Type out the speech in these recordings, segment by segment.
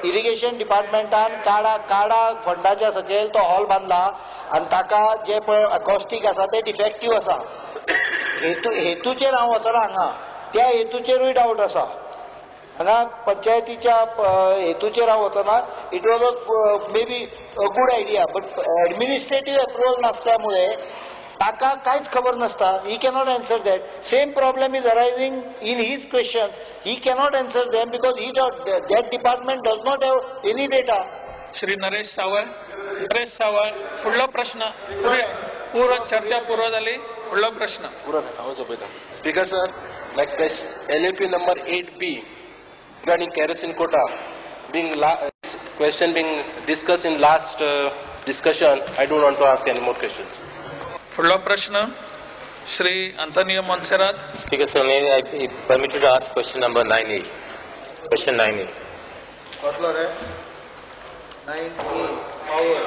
Irrigation डिपार्टमेंटान काडा फंडाच्या सकयल तो हॉल बांधला आणि ताका जे पळय अकॉस्टिक आसा ते डिफेक्टिव्ह आसा. हेतूचेर हांव वचना हांगा, त्या हेतूचेरूय डावट आसा. हांगा पंचायतीच्या हेतूचेर हांव वचना. It was a maybe a good idea, but administrative approval नासल्यामुळे ताका कांयच खबर नासता. He cannot answer that. Same problem is arising in his question. He cannot answer them because he that department does not have any data. Shri Naresh Sawal. फुडलो प्रश्न पूर्ण चर्चा पूर्ण झाली. फुडलो प्रश्न speaker sir, like LAP number 8B regarding kerosene quota question being discussed in last discussion, I don't want to ask any more questions. फुडलो प्रश्न Shri Antonio Montserrat. Speaker sir, may I be permitted to ask question number 9A? Question 9A. कसलो रे? 9A. Power.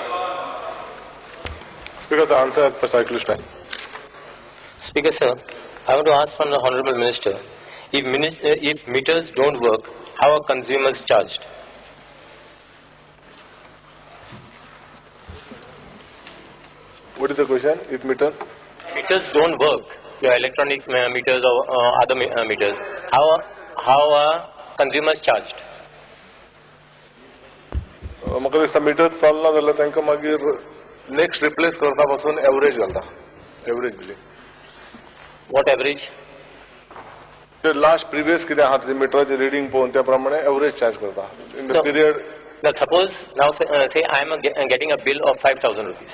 Speaker, the answer for cyclist time. Speaker sir, I want to ask from the Honorable Minister, if meters don't work, how are consumers charged? What is the question? If meters don't work, your electronic meters or other meters, how are consumers charged? म्हाका दिसता metre चलना जाल्यार तांकां मागीर next replace करता पासून average घालता. Average billing. What average? Last previous कितें आहा ते मिटराचे रिडिंग पळोवन त्या प्रमाणे एवरेज चार्ज करता. In the period. Now suppose say I am getting a bill of 5,000 rupees.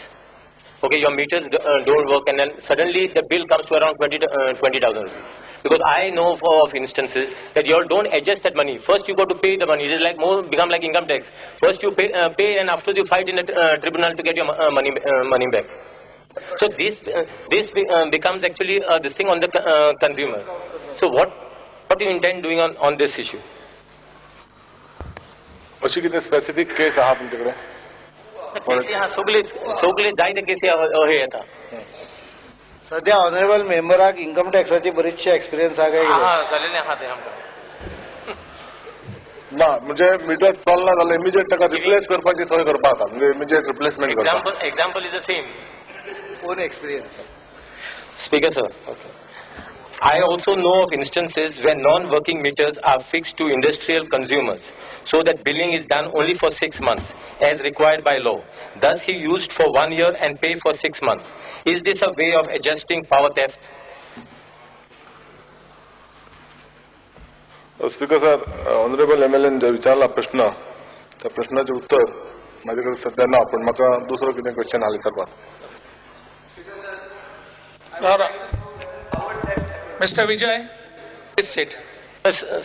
Okay, your meters don't work, and then suddenly the bill comes to around 20,000 rupees. Because I know of instances that you all don't adjust that money. First you got to pay the money. It is like become like income tax. First you pay and after you fight in the tribunal to get your money back. So this becomes actually this thing on the consumer. So what do you intend doing on this issue? अशी कितें specific case आहा तुमचे कडेन? सगळे जायते केसी हे येता. सध्या honourable मेंबराक income टॅक्साची बरीचशे experience आहा काय? जालेले आहा ते आमकां. ना म्हणजे मीटर चलना जाल्यार इमिजिएट ताका रिप्लेस करपाची सोय करपा जाता. म्हणजे इमिजिएट रिप्लेसमेंट करता. Example is the same. Own experience. Speaker sir. Okay. I also know of instances where non-working meters are fixed to industrial consumers, so that billing is done only for 6 months, as required by law. Thus, he used for 1 year and pay for 6 months. Is this a way of adjusting power theft? Speaker sir, honourable MLA जे विचारला प्रश्न, त्या प्रश्नाचे उत्तर माझे कडेन सध्या ना, पण म्हाका दुसरो कितें क्वेश्चन आहा विचारपाक. Mr. Vijay, please sit.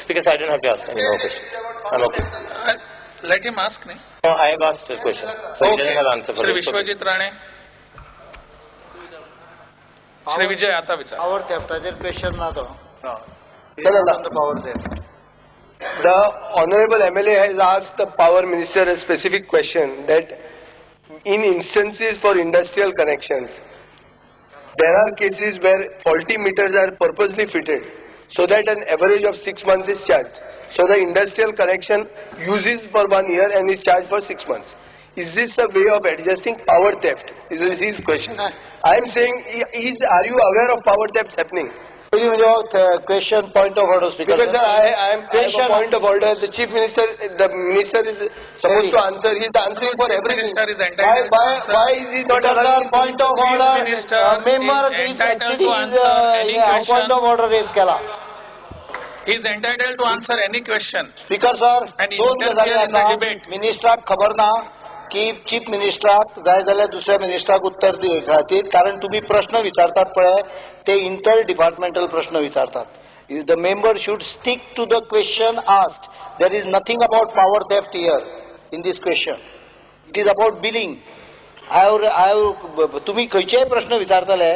Speaker sir, I don't have to ask any more questions. I'm okay. Let him ask me. No, I have asked a question. So he doesn't have answer for Shri it. Vishwajit Rane. Shri Vijay, आता विचार. Power theft question ना तो. Power theft. The Honorable MLA has asked the Power Minister a specific question that in instances for industrial connections, there are cases where faulty meters are purposely fitted so that an average of 6 months is charged. So the industrial connection uses for 1 year and is charged for 6 months. Is this a way of adjusting power theft? Is his question. I am saying, are you aware of power theft happening? Question, point of order, Speaker. Because I am question point of order. The Chief Minister, the Minister is supposed to answer. He is answering for everything. Why is he not answering? Point of order. Member is entitled to answer any question. Point of order is kela. He is entitled to answer any question. Speaker sir, and interfere in the debate. Minister खबर ना की chief मिनिस्टराक जाय जाल्यार दुसऱ्या मिनिस्टराक उत्तर दिवपाखातीर, कारण तुम्ही प्रश्न विचारतात पळय ते इंटर डिपार्टमेंटल प्रश्न विचारतात. The member should stick to the question asked. There is nothing about power theft here in this question. It is about billing. तुम्ही खंयचेय प्रश्न विचारतले,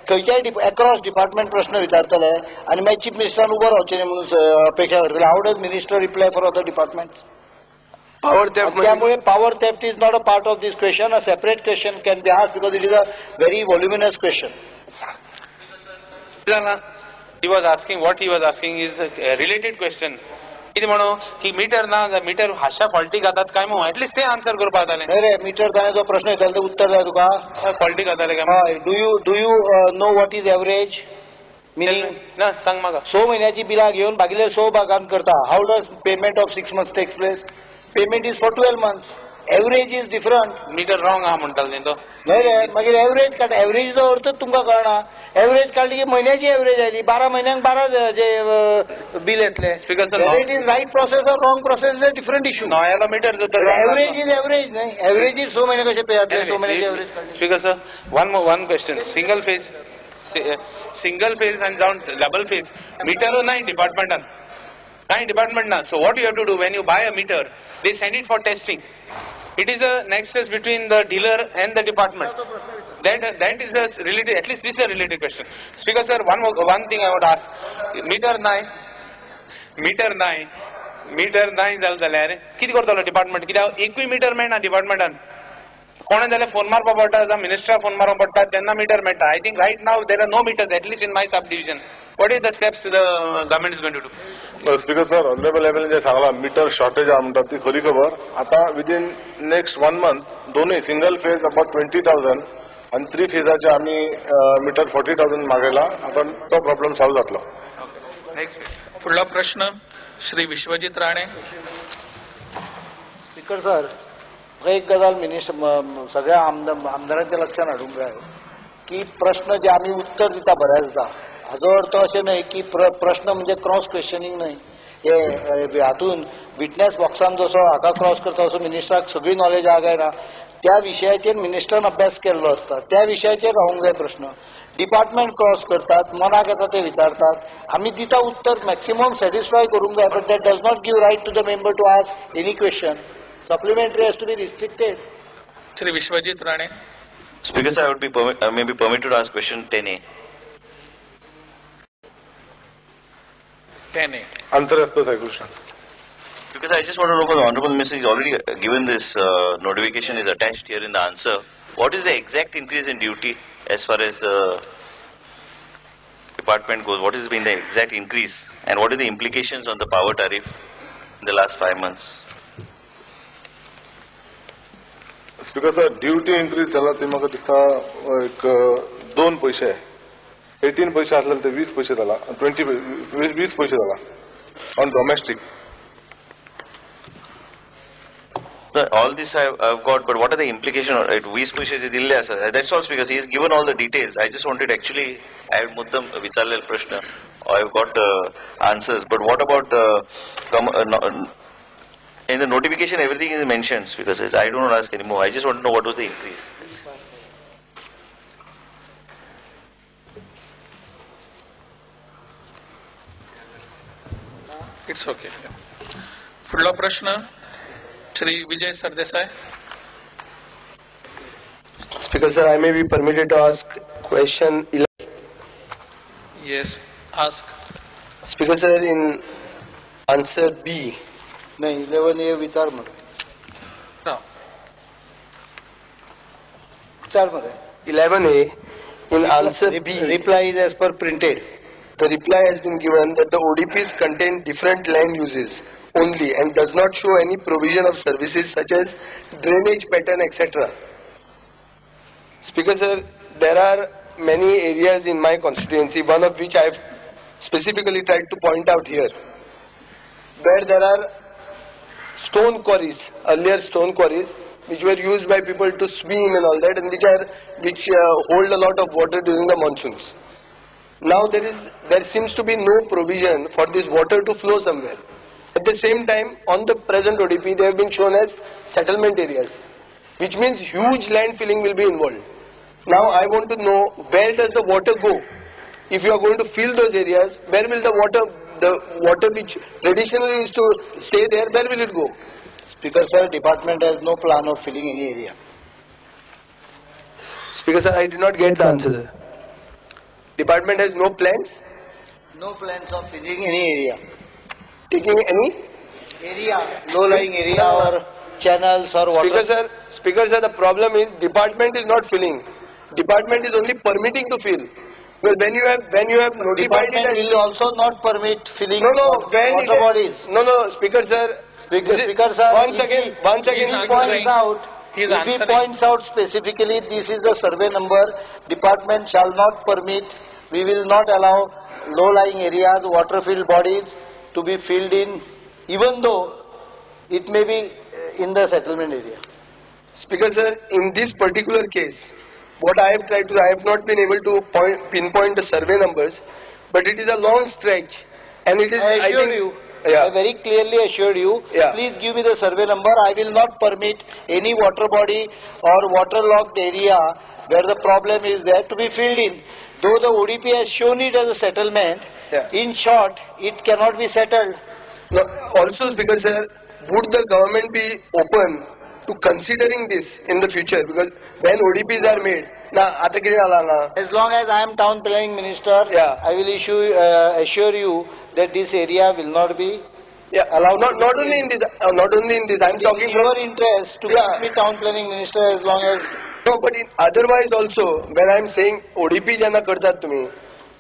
खंयच्याय अक्रॉस डिपार्टमेंट प्रश्न विचारतले आणि मागीर चीफ मिनिस्टरान उबो रावचें न्ही म्हणून अपेक्षा करतले. How does minister reply for other departments? Power theft. त्यामुळे power theft is not a part of this question. A separate question can be asked because it is a very voluminous question. He was asking, what he was asking is a related question. कितें म्हणू की metre ना metre हाशा faulty घातात काय म्हणू at least ते answer करपा जाताले. नाही रे मिटर ताणें जो प्रश्न येतालो ते उत्तर जाय तुका. फॉल्टी घाताले काय हय do you know what is average meaning. ना सांग म्हाका. 6 महिन्याची बिलां घेवन बाकीले 6 भागांत करता. How does payment of 6 months takes place. Payment is for 12 months. Average is different. Meter wrong आहा म्हणटालो न्ही तो. नाही रे मागीर एवरेज काड. एवरेजचो अर्थच तुमकां कळना. एवरेज काडली की म्हयन्याची एवरेज आयली. 12 म्हयन्यांक 12 जे बिल येतले. It is right process or wrong process is a different issue. नॉयाला मिटर एवरेज इज एवरेज न्हय. एवरेज इज 6 महिने कशे पे जातले. 6 महिन्याची एवरेज काडली. Speaker sir one question. Single phase आणि जाऊन डबल फेज मीटर नाही डिपार्टमेंटान. काही डिपार्टमेंट ना. So what you have to do when you buy a meter they send it for testing. It is a nexus between the dealer and the department. That is a related. At least this is a related question. Speaker sir, one thing I would ask. Meter नाही जाल्यार कितें करतलो department. कित्याक एकूय metre मेळना डिपार्टमेंटान. कोणें जाल्यार phone मारपा पडटा जावं मिनिस्टराक फोन मारप पडटा तेन्ना मिटर मेळटा. I think right now there are no meters at least in my subdivision. What is the steps the government is going to do. Speaker sir honourable MLA जे सांगला मिटर शॉर्टेज आहा म्हणटा ती खरी खबर. आता विदिन नेक्स्ट 1 month दोनूय single phase about 20,000 आणि 3 फेजाचे आमी मिटर 40,000 मागयला. आता तो प्रॉब्लेम सॉल्व जातलो. फुडलो प्रश्न श्री विश्वजीत राणे. स्पीकर सर म्हाका एक गजाल सगळ्या आमदारांच्या लक्षात हाडूंक जाय की प्रश्न जे आमी उत्तर दिता बऱ्याचदा हाजो अर्थ अशें न्हय की प्रश्न म्हणजे क्रॉस क्वेश्चनिंग न्हय. हे हातून विटनेस बॉक्सान जसो हाका क्रॉस करता तसो मिनिस्टराक सगळी नॉलेज आहा काय ना त्या विशयाचेर मिनिस्टरान अभ्यास केल्लो आसता. त्या विशयाचेर रावूंक जाय प्रश्न. डिपार्टमेंट क्रॉस करतात मनाक येता ते विचारतात. आमी दिता उत्तर मॅक्सिमम सॅटिस्फाय करूंक जाय. But that does not give right to the member to ask any question. Supplementary has to be restricted. Shri Vishwajit Rane. Speaker sir, I would be may be permitted to ask question 10A. 10A. Answer as per question. Because I just want to know, for the Honorable Minister is already given this notification is attached here in the answer. What is the exact increase in duty as far as the department goes? What has been the exact increase and what are the implications on the power tariff in the last 5 months? Speaker sir duty increase जाला ती म्हाका दिसता एक 2 पैसे 18 पैसे आसलेले ते 20 पैसे जाला. 20 पैसे जाला on domestic. Sir, all this I've got, but what are the implications? 20 पैसे दिल्ले आसा. That's all, Speaker. He has given all the details. I just wanted actually I had muddam विचारलेला प्रश्न. I've got answers, but what about in the notification everything is mentioned, because I don't want to ask anymore. I just want to know what was the increase. It's okay. Fudlo prashna Shri Vijay Sardesai. Speaker sir, I may be permitted to ask question 11. Yes, ask. Speaker sir, in answer B. नाही 11A विचार मरे. विचार मरे. 11A in answer B. Reply is as per printed. The reply has been given that the ODPs contain different land uses only and does not show any provision of services such as drainage pattern, etc. Speaker sir, there are many areas in my constituency, one of which I have specifically tried to point out here, where there are stone quarries, earlier stone quarries, which were used by people to swim and all that, and which hold a lot of water during the monsoons. Now there seems to be no provision for this water to flow somewhere. At the same time, on the present ODP, they have been shown as settlement areas, which means huge land filling will be involved. Now I want to know, where does the water go? If you are going to fill those areas, where will the water which traditionally used to stay there, where will it go? Speaker sir, department has no plan of filling any area. Speaker sir, I did not get the answer. Department has no plans? No plans of filling any area. Taking any? Area, low-lying area or channels or water. Speaker sir, the problem is department is not filling. Department is only permitting to fill. Well, when you have notified it, Department will also not permit filling no, of when water bodies. No, Speaker sir. Speaker sir, Once again, if he points out specifically this is the survey number, department shall not permit, we will not allow low-lying areas, water-filled bodies to be filled in, even though it may be in the settlement area. Speaker sir, in this particular case, what I have tried to, I have not been able to pinpoint the survey numbers, but it is a long stretch, and it is. I very clearly assured you. Please give me the survey number. I will not permit any water body or waterlogged area where the problem is there to be filled in. Though the ODP has shown it as a settlement, in short, it cannot be settled. No, also, Speaker sir, would the government be open to considering this in the future? Because when ODPs are made, as long as I am town planning minister, I will assure you that this area will not be allowed. Not only in this. I am talking your interest to keep me town planning minister as long as. No, but otherwise also, when I am saying ODP ज्यांना करतात तुम्ही,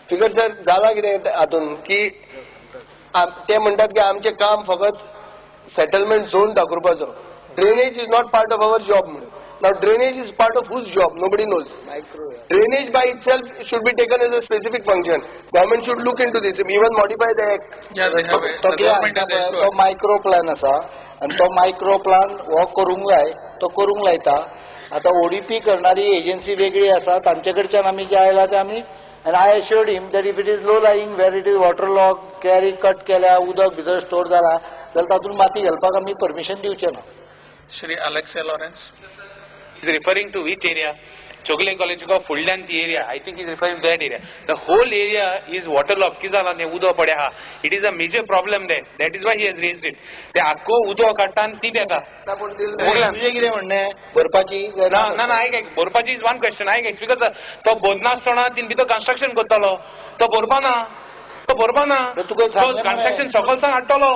Speaker sir, झाला कितें हातून की ते म्हणतात की आमचे काम फकत सेटलमेंट झोन दाखोवपाचो. Drainage is not part of our job. Now drainage is part of whose job? Nobody knows. Drainage by itself should be taken as a specific function. Government should look into this, even modify the act. तो micro plan आसा आणि तो micro plan हो करूंक जाय, तो करूंक लायता. आता ओडीपी करणारी एजन्सी वेगळी आसा, तांचे कडच्यान आमी जे आयला ते आमी. And I assured him that if it is low lying, where it is waterlogged, carry cut केल्या, उदक भितर स्टोर जाला, जाल्यार तातूंत माती घालपाक आमी परमिशन दिवचे ना. Shri Alexei Lawrence is referring to which area? Chogle College of Fuldan area. I think he is referring to that area. The whole area is waterlogged. Kizala ne udo padya ha. It is a major problem there. That is why he has raised it. ते आखो उदो काढतान ती देता. तुझे कितें म्हणणे भरपाची? ना ऐक भरपाची is one question. ऐक because तो बोधना आसतना तीन भितर construction करतलो. तो भरपा ना. Construction सकलसान हाडटलो.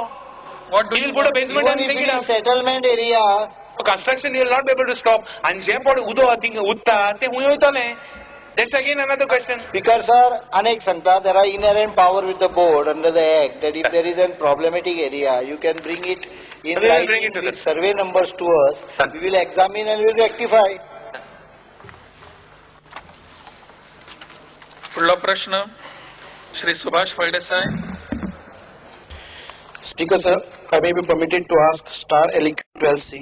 What do you put a basement and take it up? Settlement area. Construction you will not be able to stop. And जे पण उदो उत्ता ते हुंय वयतले. That's again another question. Speaker sir, अनेक सांगता there are inherent power with the board under the act that if there is a problematic area, you can bring it in writing with survey numbers to us. We will examine and we will rectify. पुढला प्रश्न Shri Subhash Phaldesai. Speaker sir, I may be permitted to ask Star LEQ 12C.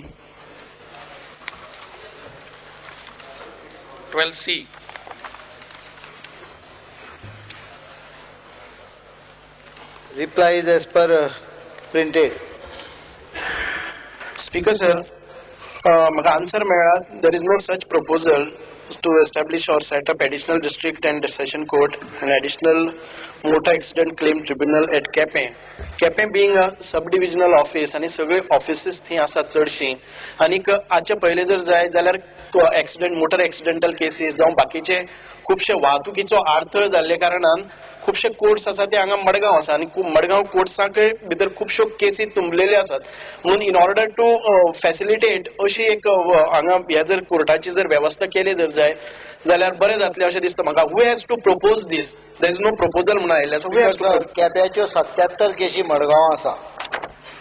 12C. Reply is as per printed. Speaker sir, म्हाका answer मेळ्ळा. There is no such proposal to establish or set up additional district and session court and additional motor accident claim tribunal at Kepe. Kepe being a subdivisional office आणि सगळे offices थी आसात चडशी. आनीक आजचे पहिले जर जाय जाल्यार accident motor accidental cases जावं बाकीचे खुबशे वाहतुकीचो आडथळ जाल्ले कारणान खुबशे कोर्ट्स आसा ते हांगा मडगांव आसा आनी मडगांव कोर्ट्सांक भितर खुबश्यो केसी तुंबलेले आसात. म्हणून इन ऑर्डर टू फॅसिलिटेट अशी एक हांगा ह्या जर कोर्टाची जर व्यवस्था केली जर जाय जाल्यार बरें जातलें अशें दिसता म्हाका. Who has to propose this? There is no proposal म्हणून आयिल्लें. केप्याच्यो 77 केसी मडगांव आसा.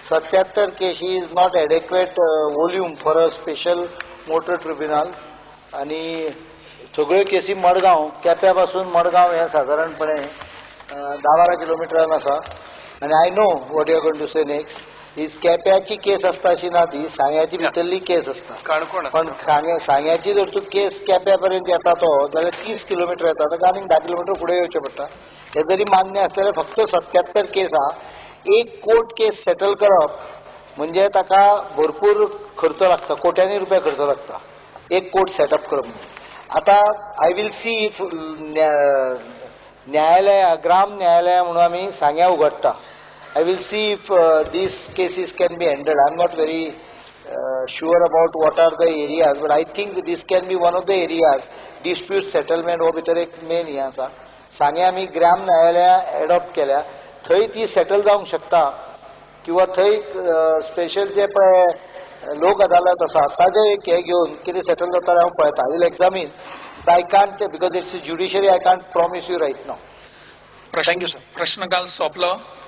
77 केसी is not adequate volume for a special motor tribunal आणि सगळ्यो केसी मडगांव. केप्या पासून मडगांव हे सादारणपणे 10-12 किलोमिटरान आसा. आनी I know what you are going to say next. ही केप्याची केस आसता अशी ना, ती सांग्याची भितरली केस आसता. पण सांग्याची जर तूं केस केप्या पर्यंत येता तो जाल्यार 30 किलोमिटर येता, ताका आनीक 10 किलोमिटर फुडें येवचें पडटा. हे जरी मान्य आसलेले फक्त 77 केस आहा. एक कोर्ट केस सेटल करप म्हणजे ताका भरपूर खर्च लागता, कोट्यांनी रुपया खर्च लागता एक कोर्ट सेटअप करप. आता आय विल सी इफ न्यायालय ग्राम न्यायालय म्हणून आमी सांग्या उगडटा. I will see if these cases can be handled. I am not very sure about what are the areas, but I think this can be one of the areas. Dispute settlement हो भितर एक main हे आसा. सांगे आमी ग्राम न्यायालय adopt केल्या, थंय ती settle जावंक शकता किंवा थंय स्पेशल जे पळय लोक अदालत आसा ताजे एक हे घेवन कितें सेटल जाता हांव पळयता. I will examine. So I can't, because it's a judiciary, I can't promise you right now. Thank you, sir. प्रश्नकाल सोंपलो.